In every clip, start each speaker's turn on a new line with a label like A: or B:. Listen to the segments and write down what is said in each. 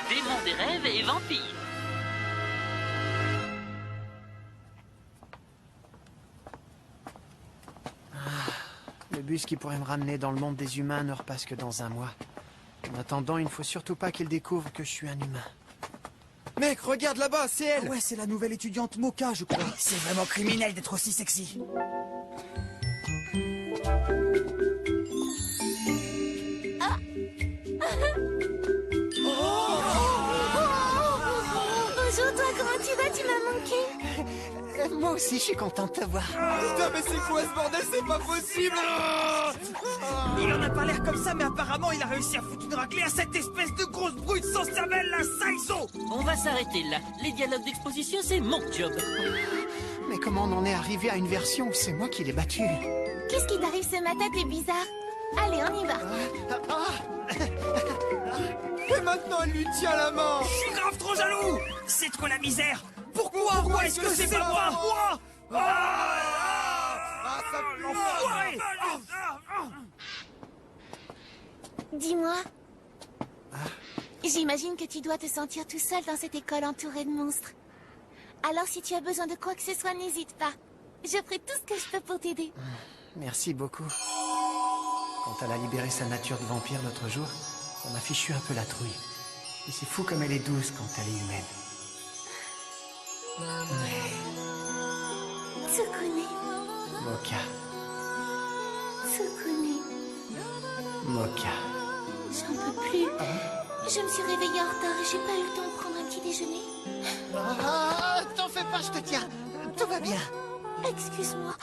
A: Démon des rêves et vampire.
B: Le bus qui pourrait me ramener dans le monde des humains ne repasse que dans un mois. En attendant, il ne faut surtout pas qu'il découvre que je suis un humain.
C: Mec, regarde là-bas, c'est elle.
D: Ah ouais, c'est la nouvelle étudiante Mocha, je crois.
E: C'est vraiment criminel d'être aussi sexy.
F: Bonjour toi, comment tu vas? Tu m'as manqué.
B: Moi aussi, je suis content de te voir.
C: Putain, mais c'est quoi ce bordel? C'est pas possible.
E: Il en a pas l'air comme ça, mais apparemment il a réussi à foutre une raclée à cette espèce de grosse brute sans cervelle, la Saizo.
A: On va s'arrêter là. Les dialogues d'exposition, c'est mon job.
B: Mais comment on en est arrivé à une version où c'est moi qui l'ai battu?
F: Qu'est-ce qui t'arrive ce matin? T'es bizarre. Allez, on y va.
C: Et maintenant, elle lui tient la main.
E: Je suis grave trop jaloux. C'est trop la misère. Pourquoi est-ce que c'est pas moi?
C: Ça pue.
E: L'enfoiré.
F: Dis-moi. J'imagine que tu dois te sentir tout seul dans cette école entourée de monstres. Alors si tu as besoin de quoi que ce soit, n'hésite pas. Je ferai tout ce que je peux pour t'aider.
B: Merci beaucoup. Quand elle a libéré sa nature de vampire l'autre jour, ça m'a fichu un peu la trouille. Et c'est fou comme elle est douce quand elle est humaine.
F: Tsukune.
B: Mocha.
F: Tsukune.
B: Mocha.
F: J'en peux plus. Je me suis réveillée en retard et j'ai pas eu le temps de prendre un petit déjeuner.
B: T'en fais pas, je te tiens. Tout va bien.
F: Excuse-moi.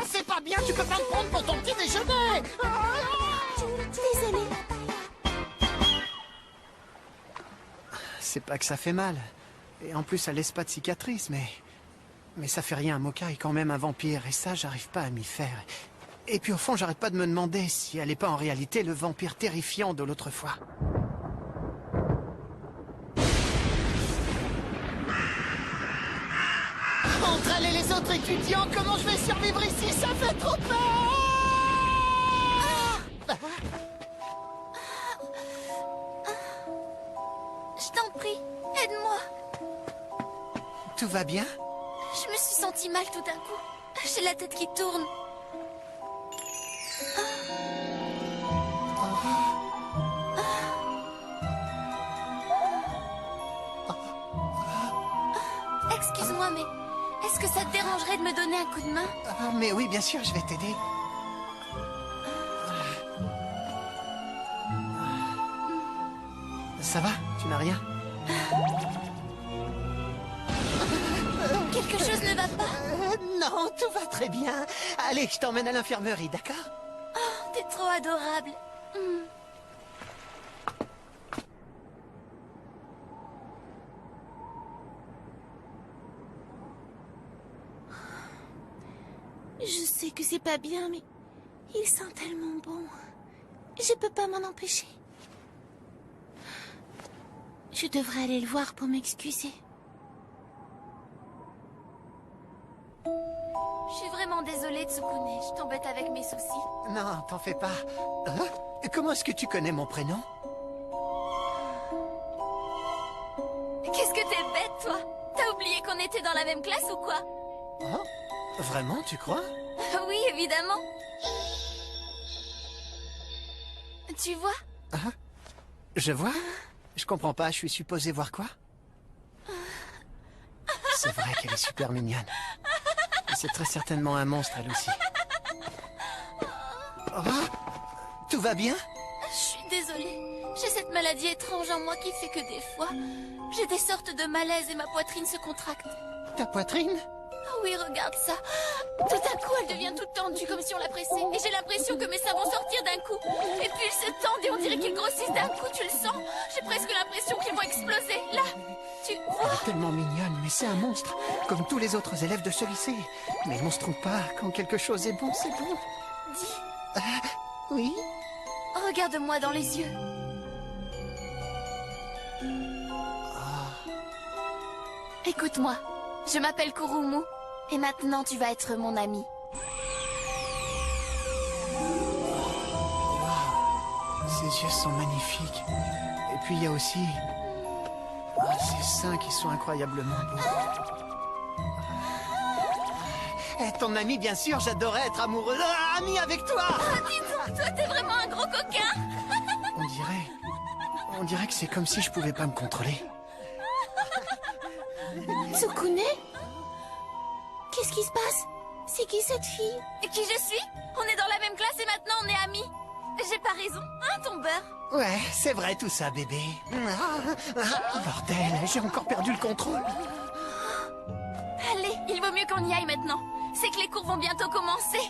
B: C'est pas bien, tu peux pas me prendre pour ton petit déjeuner.
F: Désolée.
B: C'est pas que ça fait mal. Et en plus, elle laisse pas de cicatrices, mais ça fait rien. Mocha est quand même un vampire, et ça, j'arrive pas à m'y faire. Et puis au fond, j'arrête pas de me demander si elle est pas en réalité le vampire terrifiant de l'autre fois. Entre elle et les autres étudiants, comment je vais survivre ici? Ça fait trop peur!
F: Je t'en prie, aide-moi.
B: Tout va bien?
F: Je me suis sentie mal tout d'un coup. J'ai la tête qui tourne. Excuse-moi, mais est-ce que ça te dérangerait de me donner un coup de main?
B: Mais oui, bien sûr, je vais t'aider. Ça va? Tu n'as rien?
F: Quelque chose ne va pas?
B: Non, tout va très bien. Allez, je t'emmène à l'infirmerie, d'accord?
F: Oh, t'es trop adorable. Je sais que c'est pas bien, mais il sent tellement bon. Je peux pas m'en empêcher. Je devrais aller le voir pour m'excuser. Je suis vraiment désolée, Tsukune. Je t'embête avec mes soucis.
B: Non, t'en fais pas. Hein? Comment est-ce que tu connais mon prénom?
F: Qu'est-ce que t'es bête, toi? T'as oublié qu'on était dans la même classe ou quoi?
B: Oh, vraiment, tu crois?
F: Oui, évidemment. Tu vois?
B: Hein? Je vois? Je comprends pas, je suis supposé voir quoi? C'est vrai qu'elle est super mignonne. Et c'est très certainement un monstre, elle aussi. Oh, tout va bien?
F: Je suis désolée. J'ai cette maladie étrange en moi qui fait que des fois, j'ai des sortes de malaise et ma poitrine se contracte.
B: Ta poitrine?
F: Oh oui, regarde ça. Tout d'un coup, elle devient toute tendue comme si on la pressait. Et j'ai l'impression que mes seins vont sortir d'un coup. Et puis ils se tendent et on dirait qu'ils grossissent d'un coup, tu le sens? J'ai presque l'impression qu'ils vont exploser. Là, tu vois?
B: Elle est tellement mignonne, mais c'est un monstre. Comme tous les autres élèves de ce lycée. Mais monstre ou pas, quand quelque chose est bon, c'est bon.
F: Dis,
B: Oui?
F: regarde-moi dans les yeux. Écoute-moi, je m'appelle Kurumu, et maintenant tu vas être mon ami.
B: Ses yeux sont magnifiques. Et puis il y a aussi... ses seins qui sont incroyablement beaux. Ton ami, bien sûr, j'adorais être amoureux. Ami avec toi.
F: Dis donc, toi t'es vraiment un gros coquin.
B: On dirait que c'est comme si je pouvais pas me contrôler.
F: Tsukune? Qu'est-ce qui se passe? C'est qui cette fille? Qui je suis? On est dans la même classe et maintenant on est amis. J'ai pas raison, hein, ton beurre?
B: Ouais, c'est vrai tout ça, bébé. Bordel, j'ai encore perdu le contrôle.
F: Allez, il vaut mieux qu'on y aille maintenant. C'est que les cours vont bientôt commencer.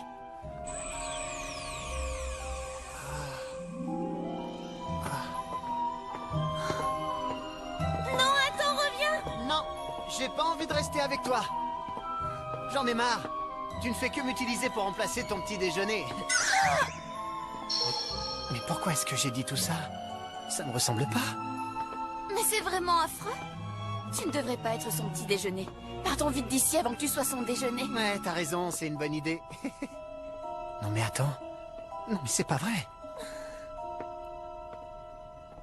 F: Non, attends, reviens.
B: Non, j'ai pas envie de rester avec toi. J'en ai marre. Tu ne fais que m'utiliser pour remplacer ton petit déjeuner. Mais pourquoi est-ce que j'ai dit tout ça? Ça me ressemble pas.
F: Mais c'est vraiment affreux. Tu ne devrais pas être son petit déjeuner. Partons vite d'ici avant que tu sois son déjeuner.
B: Ouais, t'as raison, c'est une bonne idée. Non mais attends. Non mais c'est pas vrai.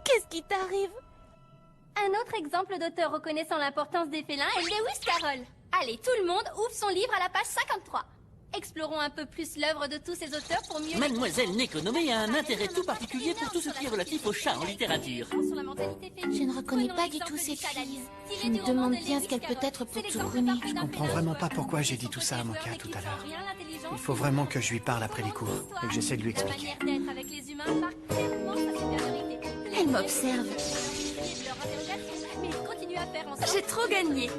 F: Qu'est-ce qui t'arrive?
G: Un autre exemple d'auteur reconnaissant l'importance des félins est Lewis Carroll. Allez, tout le monde ouvre son livre à la page 53. Explorons un peu plus l'œuvre de tous ces auteurs pour mieux...
A: Mademoiselle Nekonome a un intérêt tout particulier pour tout ce qui est relatif aux chats en littérature.
G: Sur la mentalité féminine.
F: Je ne reconnais pas du tout cette fille. Je me demande bien ce qu'elle peut être pour Tsukune.
B: Je comprends vraiment pas pourquoi j'ai dit tout ça à Moka tout à l'heure. Il faut vraiment que je lui parle après les cours et que j'essaie de lui expliquer.
F: Elle m'observe. J'ai trop gagné.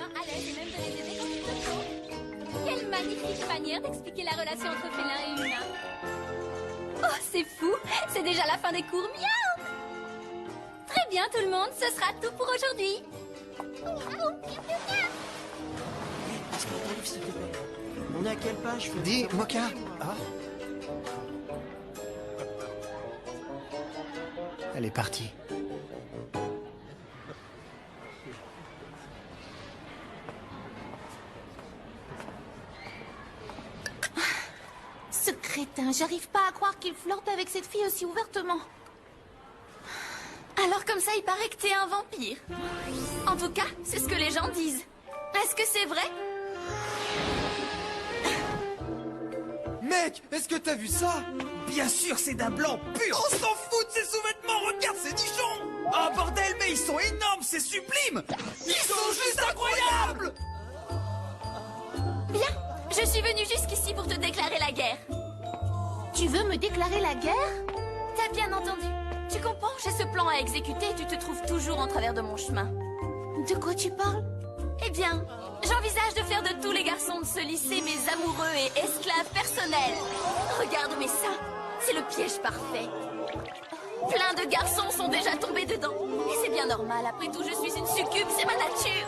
G: Quelle magnifique manière d'expliquer la relation entre félin et humain. Oh, c'est fou. C'est déjà la fin des cours. Miaou. Très bien, tout le monde. Ce sera tout pour aujourd'hui.
C: On est à quelle page?
B: Dis, Moka. Ah. Elle est partie.
F: Ce crétin, j'arrive pas à croire qu'il flirte avec cette fille aussi ouvertement. Alors comme ça, il paraît que t'es un vampire. En tout cas, c'est ce que les gens disent. Est-ce que c'est vrai?
C: Mec, est-ce que t'as vu ça?
E: Bien sûr, c'est d'un blanc pur. On s'en fout de ses sous-vêtements. Regarde ces nichons. Oh bordel, mais ils sont énormes, c'est sublime. Ils sont juste incroyables.
F: Bien, je suis venue jusqu'ici pour te déclarer la guerre. Tu veux me déclarer la guerre? T'as bien entendu. Tu comprends, j'ai ce plan à exécuter et tu te trouves toujours en travers de mon chemin. De quoi tu parles? Eh bien, j'envisage de faire de tous les garçons de ce lycée mes amoureux et esclaves personnels. Regarde mes seins, c'est le piège parfait. Plein de garçons sont déjà tombés dedans. Et c'est bien normal, après tout, je suis une succube, c'est ma nature.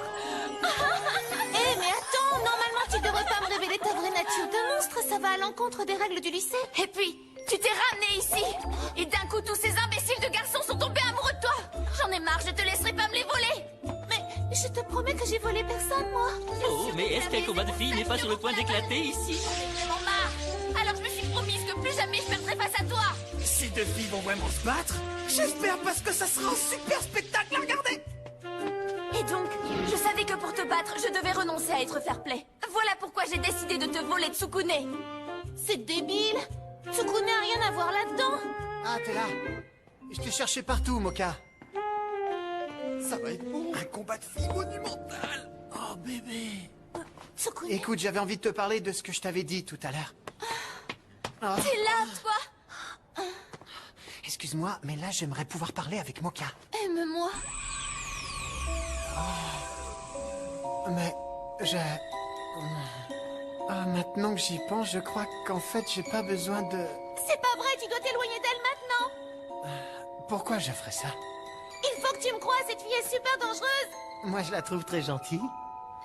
F: Eh, mais attends, normalement tu devrais pas me révéler ta vraie nature de monstre, ça va à l'encontre des règles du lycée. Et puis, tu t'es ramené ici, et d'un coup tous ces imbéciles de garçons sont tombés amoureux de toi. J'en ai marre, je te laisserai pas me les voler. Mais je te promets que j'ai volé personne, moi.
A: Oh, mais est-ce qu'un combat de filles n'est pas sur le point d'éclater ici?
F: J'en ai vraiment marre. Alors je me suis promise que plus jamais je perdrai face à toi.
E: Ces deux filles vont vraiment se battre? J'espère, parce que ça sera un super spectacle à regarder.
F: Et donc, je savais que pour te battre, je devais renoncer à être fair-play. Voilà pourquoi j'ai décidé de te voler Tsukune. C'est débile. Tsukune n'a rien à voir là-dedans.
B: Ah, t'es là. Je t'ai cherché partout, Moka.
C: Ça va être bon. Un combat de filles monumental. Oh, bébé.
F: Tsukune,
B: Écoute, j'avais envie de te parler de ce que je t'avais dit tout à l'heure. Ah,
F: t'es là, toi.
B: excuse-moi, mais là, j'aimerais pouvoir parler avec Moka.
F: Aime-moi.
B: Mais, maintenant que j'y pense, je crois qu'en fait, j'ai pas besoin de...
F: C'est pas vrai, tu dois t'éloigner d'elle maintenant.
B: Pourquoi je ferais ça?
F: Il faut que tu me croies, cette fille est super dangereuse.
B: Moi, je la trouve très gentille.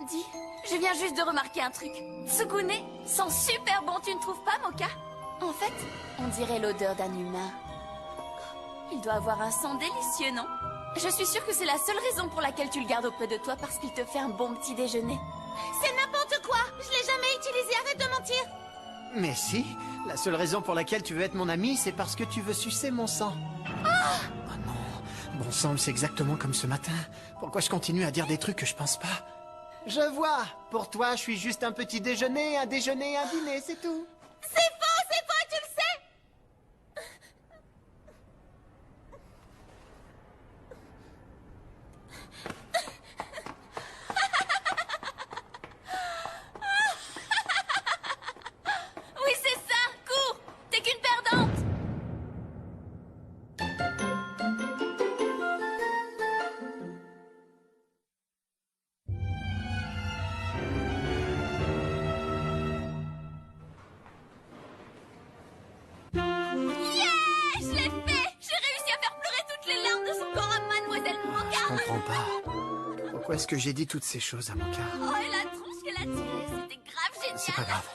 F: Dis, je viens juste de remarquer un truc. Tsukune sent super bon, tu ne trouves pas, Moka? En fait, on dirait l'odeur d'un humain. Il doit avoir un sang délicieux, non? Je suis sûre que c'est la seule raison pour laquelle tu le gardes auprès de toi, parce qu'il te fait un bon petit déjeuner.
G: C'est n'importe quoi. Je l'ai jamais utilisé. Arrête de mentir.
B: Mais si, la seule raison pour laquelle tu veux être mon ami, c'est parce que tu veux sucer mon sang. Oh non, bon sang, c'est exactement comme ce matin. Pourquoi je continue à dire des trucs que je pense pas? Je vois. Pour toi, je suis juste un petit déjeuner, un dîner, c'est tout.
G: C'est faux, tu le sais.
F: Oui, c'est ça. Cours. T'es qu'une perdante.
G: Je l'ai fait. J'ai réussi à faire pleurer toutes les larmes de son corps à Mademoiselle Moka.
B: Je comprends pas. Pourquoi est-ce que j'ai dit toutes ces choses à Moka?
G: Oh, et la tronche qu'elle a tirée, c'était grave génial.
B: C'est pas grave.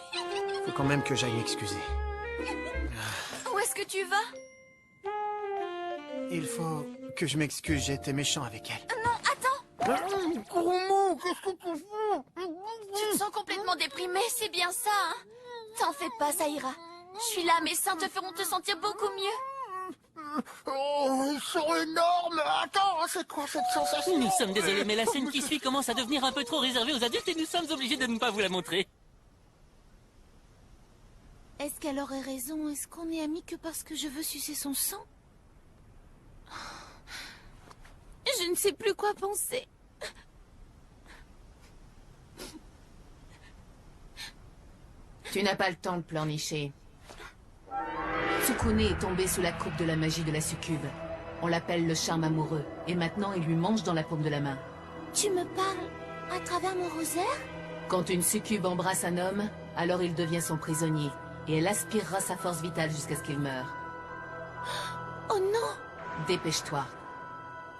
B: Faut quand même que j'aille m'excuser.
F: Où est-ce que tu vas?
B: Il faut que je m'excuse, j'ai été méchant avec elle.
F: Non, attends.
B: Kurumu, qu'est-ce que tu fais?
F: Tu te sens complètement déprimé, c'est bien ça, hein? T'en fais pas, ça ira. Je suis là, mes seins te feront te sentir beaucoup mieux.
B: Oh, ils sont énormes. Attends, c'est quoi cette sensation?
A: Nous sommes désolés, mais la scène qui suit commence à devenir un peu trop réservée aux adultes et nous sommes obligés de ne pas vous la montrer.
F: Est-ce qu'elle aurait raison? Est-ce qu'on est amis que parce que je veux sucer son sang? Je ne sais plus quoi penser.
H: Tu n'as pas le temps de pleurnicher. Tsukune est tombé sous la coupe de la magie de la succube. On l'appelle le charme amoureux, et maintenant il lui mange dans la paume de la main.
F: Tu me parles à travers mon rosaire?
H: Quand une succube embrasse un homme, alors il devient son prisonnier, et elle aspirera sa force vitale jusqu'à ce qu'il meure.
F: Oh non!
H: Dépêche-toi.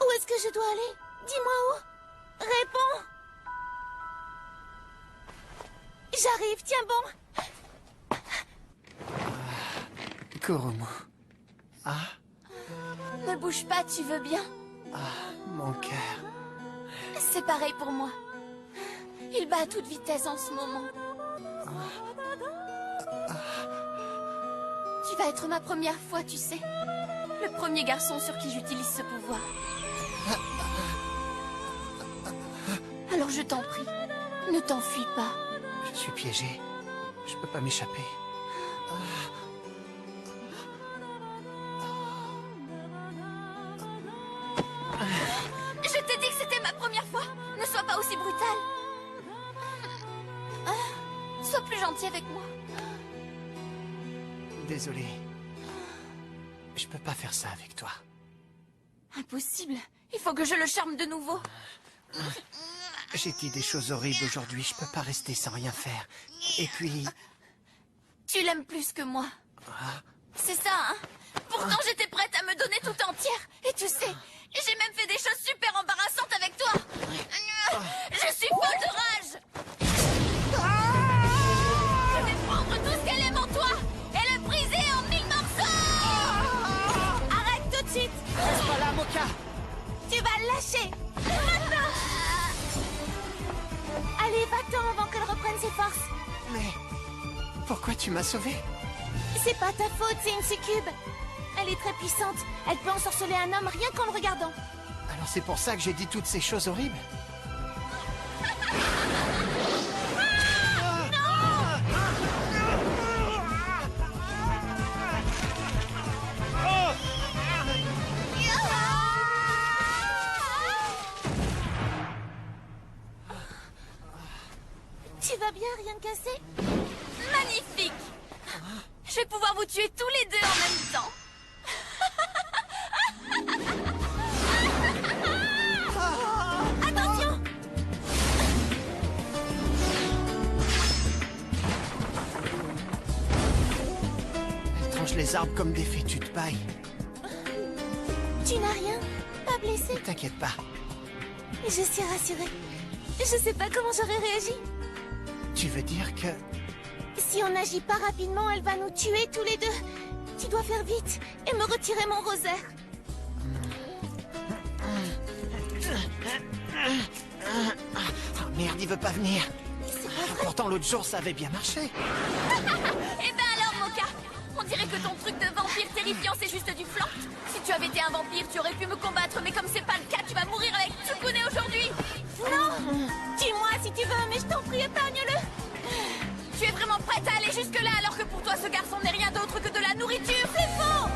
F: Où est-ce que je dois aller? Dis-moi où! Réponds! J'arrive, tiens bon!
B: Kurumu. Ah,
F: Ne bouge pas, tu veux bien?
B: mon cœur.
F: C'est pareil pour moi. Il bat à toute vitesse en ce moment. Tu vas être ma première fois, tu sais. Le premier garçon sur qui j'utilise ce pouvoir. Alors je t'en prie, ne t'enfuis pas.
B: Je suis piégé. Je peux pas m'échapper.
F: Je t'ai dit que c'était ma première fois. Ne sois pas aussi brutal. Sois plus gentil avec moi.
B: Désolé. Je peux pas faire ça avec toi.
F: Impossible. Il faut que je le charme de nouveau.
B: J'ai dit des choses horribles aujourd'hui. Je peux pas rester sans rien faire. Et puis...
F: Tu l'aimes plus que moi. C'est ça, hein? Pourtant, j'étais prête à me donner tout entière. Et tu sais, j'ai même fait des choses super embarrassantes avec toi. Je suis folle de rage. Je vais prendre tout ce qu'elle aime en toi et le briser en 1000 morceaux. Arrête tout de suite.
B: Reste pas là, Moka.
F: Tu vas le lâcher. Maintenant. Allez, va-t'en avant qu'elle reprenne ses forces.
B: Mais... pourquoi tu m'as sauvé?
F: C'est pas ta faute, c'est une succube. Elle est très puissante. Elle peut ensorceler un homme rien qu'en le regardant.
B: Alors c'est pour ça que j'ai dit toutes ces choses horribles?
F: Tu vas bien, rien de cassé? Magnifique! Je vais pouvoir vous tuer tous les deux en même temps. Attention!
B: Elle tranche les arbres comme des fétus de paille.
F: Tu n'as rien? Pas blessé?
B: T'inquiète pas.
F: Je suis rassurée. Je sais pas comment j'aurais réagi.
B: Tu veux dire que...
F: Si on n'agit pas rapidement, elle va nous tuer tous les deux. Tu dois faire vite et me retirer mon rosaire.
B: Oh merde, il veut pas venir. Pourtant l'autre jour ça avait bien marché.
F: Eh ben alors, Mocha, on dirait que ton truc de vampire terrifiant c'est juste du flan. Si tu avais été un vampire, tu aurais pu me combattre, mais comme c'est pas le cas, tu vas mourir avec Tsukune aujourd'hui. Non, dis-moi si tu veux, mais je t'en prie, épargne-le. Tu es vraiment prête à aller jusque-là alors que pour toi ce garçon n'est rien d'autre que de la nourriture, c'est faux.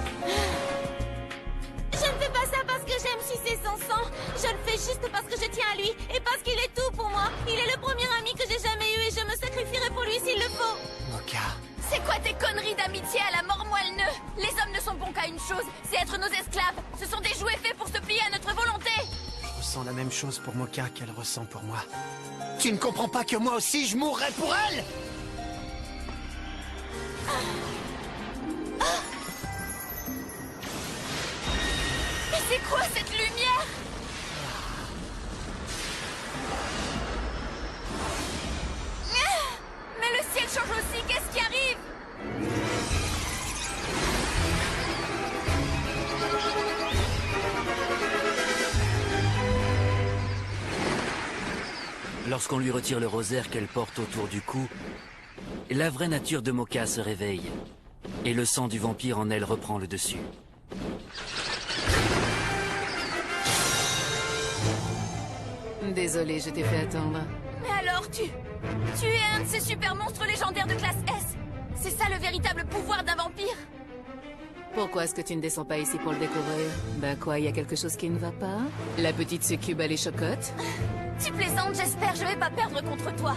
G: Je ne fais pas ça parce que j'aime sucer son sang. Je le fais juste parce que je tiens à lui et parce qu'il est tout pour moi. Il est le premier ami que j'ai jamais eu et je me sacrifierai pour lui s'il le faut.
B: Mocha.
F: C'est quoi tes conneries d'amitié à la mort moelle-neu? Les hommes ne sont bons qu'à une chose, c'est être nos esclaves. Ce sont des jouets faits pour se plier à notre volonté.
B: Je ressens la même chose pour Mocha qu'elle ressent pour moi. Tu ne comprends pas que moi aussi je mourrais pour elle?
F: Mais c'est quoi cette lumière? Mais le ciel change aussi, qu'est-ce qui arrive?
A: Lorsqu'on lui retire le rosaire qu'elle porte autour du cou, la vraie nature de Mocha se réveille. Et le sang du vampire en elle reprend le dessus.
H: Désolée, je t'ai fait attendre.
F: Mais alors tu es un de ces super monstres légendaires de classe S. C'est ça le véritable pouvoir d'un vampire?
H: Pourquoi est-ce que tu ne descends pas ici pour le découvrir? Bah quoi, il y a quelque chose qui ne va pas? La petite succube à les chocottes?
F: Tu plaisantes, j'espère, je vais pas perdre contre toi.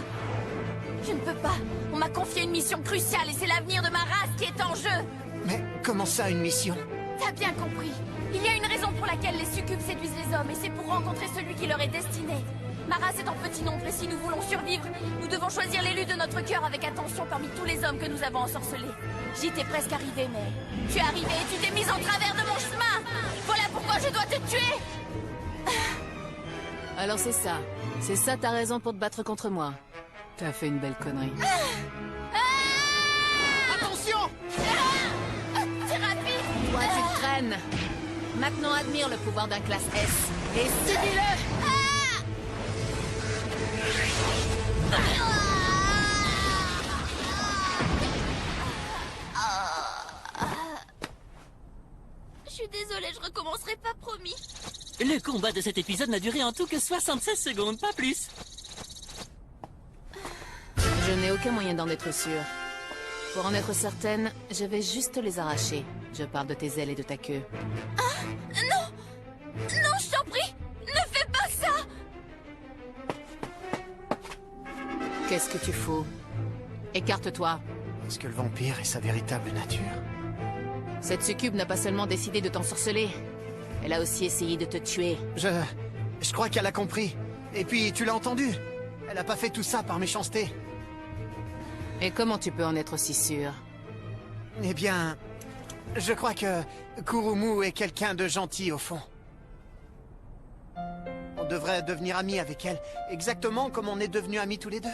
F: Je ne peux pas. On m'a confié une mission cruciale et c'est l'avenir de ma race qui est en jeu.
B: Mais comment ça, une mission?
F: T'as bien compris. Il y a une raison pour laquelle les succubes séduisent les hommes et c'est pour rencontrer celui qui leur est destiné. Ma race est en petit nombre et si nous voulons survivre, nous devons choisir l'élu de notre cœur avec attention parmi tous les hommes que nous avons ensorcelés. J'y étais presque arrivé, mais tu es arrivé et tu t'es mise en travers de mon chemin. Voilà pourquoi je dois te tuer.
H: Alors c'est ça. C'est ça ta raison pour te battre contre moi. T'as fait une belle connerie.
B: Attention!
F: C'est rapide.
H: Toi, tu te traînes. Maintenant, admire le pouvoir d'un classe S. Et subis-le!
F: Je suis désolée, je recommencerai pas, promis.
A: Le combat de cet épisode n'a duré en tout que 76 secondes, pas plus.
H: Je n'ai aucun moyen d'en être sûre. Pour en être certaine, je vais juste les arracher. Je parle de tes ailes et de ta queue.
F: Ah, non! Non, je t'en prie! Ne fais pas ça!
H: Qu'est-ce que tu fous? Écarte-toi.
B: Est-ce que le vampire est sa véritable nature?
H: Cette succube n'a pas seulement décidé de t'ensorceler. Elle a aussi essayé de te tuer.
B: Je crois qu'elle a compris. Et puis, tu l'as entendu. Elle a pas fait tout ça par méchanceté.
H: Et comment tu peux en être si sûr?
B: Eh bien, je crois que Kurumu est quelqu'un de gentil au fond. On devrait devenir amis avec elle, exactement comme on est devenus amis tous les deux.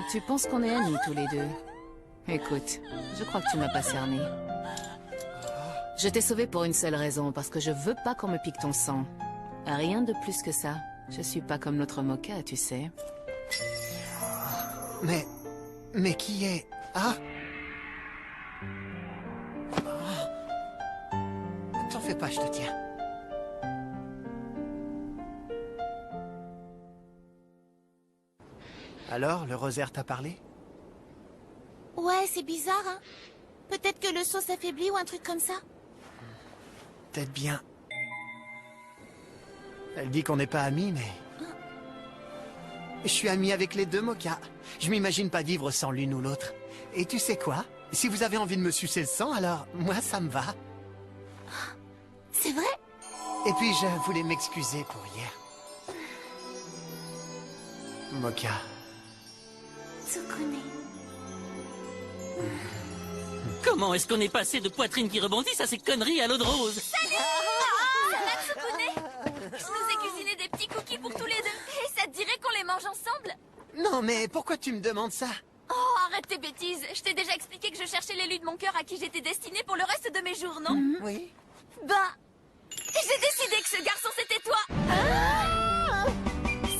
H: Tu penses qu'on est amis tous les deux? Écoute, je crois que tu m'as pas cerné. Je t'ai sauvé pour une seule raison, parce que je veux pas qu'on me pique ton sang. Rien de plus que ça. Je suis pas comme notre Mocha, tu sais.
B: Mais qui est... Ah, t'en fais pas, je te tiens. Alors, le rosaire t'a parlé?
G: Ouais, c'est bizarre, hein. Peut-être que le saut s'affaiblit ou un truc comme ça.
B: Peut-être bien. Elle dit qu'on n'est pas amis, mais... Je suis ami avec les deux, Mocha. Je m'imagine pas vivre sans l'une ou l'autre. Et tu sais quoi? Si vous avez envie de me sucer le sang, alors moi ça me va.
G: C'est vrai?
B: Et puis je voulais m'excuser pour hier. Mocha.
G: Tsukune.
A: Comment est-ce qu'on est passé de poitrine qui rebondissent à ces conneries à l'eau de rose?
F: Salut! Ça va, Tsukune? Je nous ai cuisiné des petits cookies pour tous les deux. Et ça te dirait qu'on les mange ensemble?
B: Non, mais pourquoi tu me demandes ça?
F: Oh, arrête tes bêtises. Je t'ai déjà expliqué que je cherchais l'élu de mon cœur à qui j'étais destinée pour le reste de mes jours, non?
B: Oui.
F: Bah... J'ai décidé que ce garçon, c'était toi.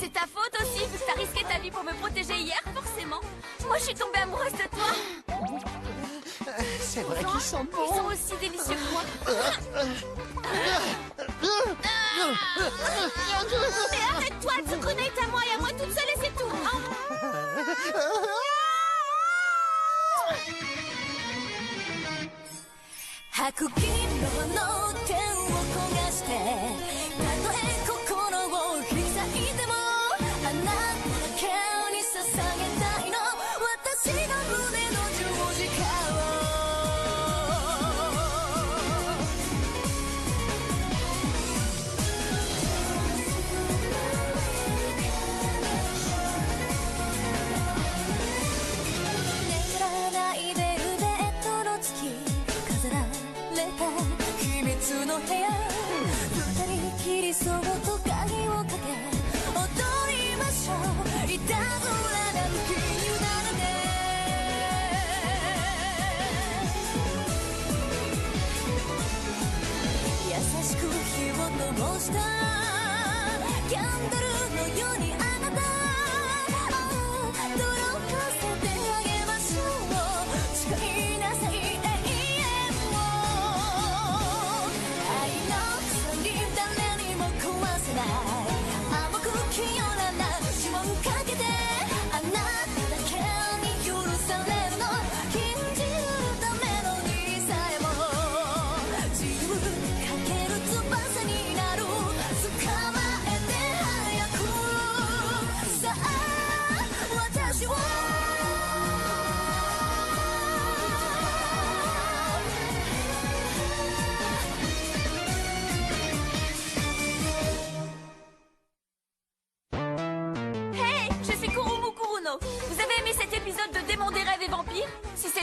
F: C'est ta faute aussi, vu que t'as risqué ta vie pour me protéger hier, forcément. Moi, je suis tombée amoureuse de toi.
B: C'est vrai qu'ils sont
F: Ils sont
B: bons.
F: aussi délicieux que moi. Mais arrête-toi, Tsukune est à moi et à moi toute seule et c'est tout.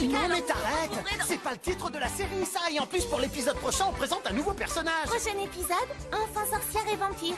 B: Non mais t'arrêtes! C'est pas le titre de la série ça! Et en plus pour l'épisode prochain on présente un nouveau personnage!
G: Prochain épisode, enfant, sorcière et vampire.